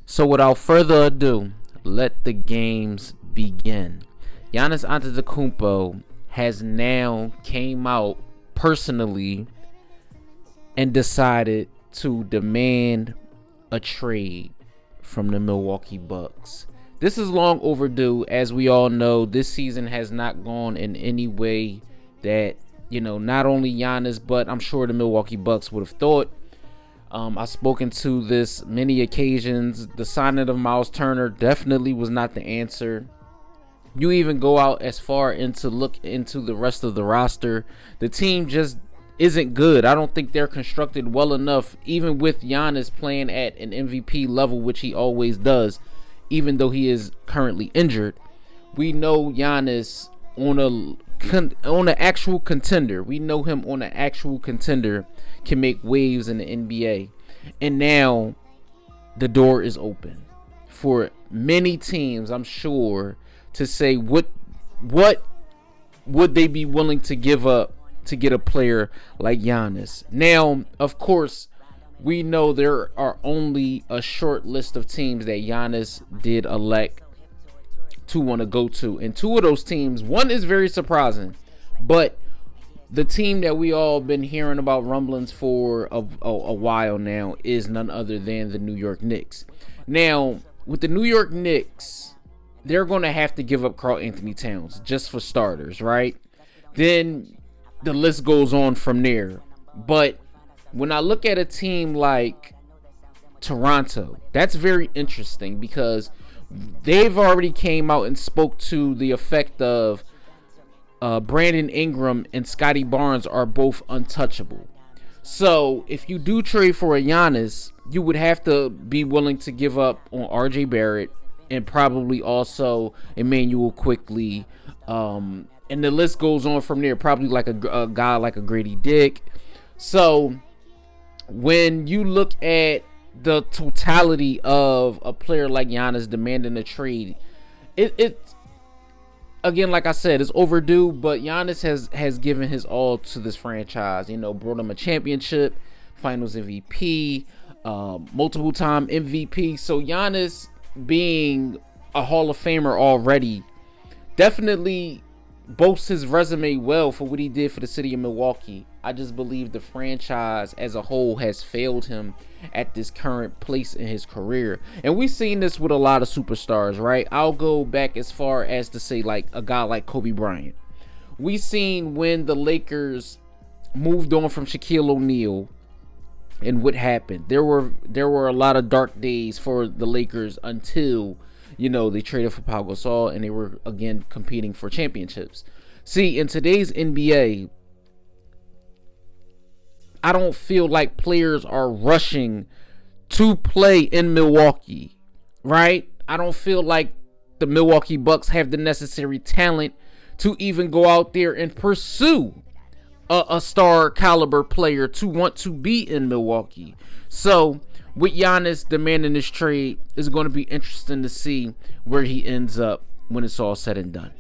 So without further ado, let the games begin. Giannis Antetokounmpo has now came out personally and decided to demand a trade from the Milwaukee Bucks. This is long overdue. As we all know, this season has not gone in any way that, not only Giannis, but I'm sure the Milwaukee Bucks would have thought. I've spoken to this many occasions. The signing of Miles Turner definitely was not the answer. You even go out as far into look into the rest of the roster. The team just isn't good. I don't think they're constructed well enough, even with Giannis playing at an MVP level, which he always does, even though he is currently injured. We know Giannis on an actual contender. We know him on an actual contender can make waves in the NBA. And now the door is open for many teams, I'm sure, to say what would they be willing to give up to get a player like Giannis. Now, of course, we know there are only a short list of teams that Giannis did elect to want to go to. And two of those teams, one is very surprising, but the team that we all been hearing about rumblings for a while now is none other than the New York Knicks. Now, with the New York Knicks, they're going to have to give up Karl-Anthony Towns, just for starters, right? Then the list goes on from there. But when I look at a team like Toronto, that's very interesting because they've already came out and spoke to the effect of Brandon Ingram and Scotty Barnes are both untouchable. So if you do trade for a Giannis, you would have to be willing to give up on RJ Barrett and probably also Emmanuel Quickley. And the list goes on from there. Probably like a guy like a Grady Dick. So when you look at the totality of a player like Giannis demanding a trade, it's again, like I said, it's overdue, but Giannis has given his all to this franchise. Brought him a championship, finals MVP, multiple time MVP. So Giannis being a Hall of Famer already definitely boasts his resume well for what he did for the city of Milwaukee. I just believe the franchise as a whole has failed him at this current place in his career. And we've seen this with a lot of superstars, right? I'll go back as far as to say like a guy like Kobe Bryant. We've seen when the Lakers moved on from Shaquille O'Neal and what happened. There were a lot of dark days for the Lakers until they traded for Pau Gasol and they were again competing for championships. See, in today's NBA, I don't feel like players are rushing to play in Milwaukee, right? I don't feel like the Milwaukee Bucks have the necessary talent to even go out there and pursue a star caliber player to want to be in Milwaukee. So with Giannis demanding this trade, it's going to be interesting to see where he ends up when it's all said and done.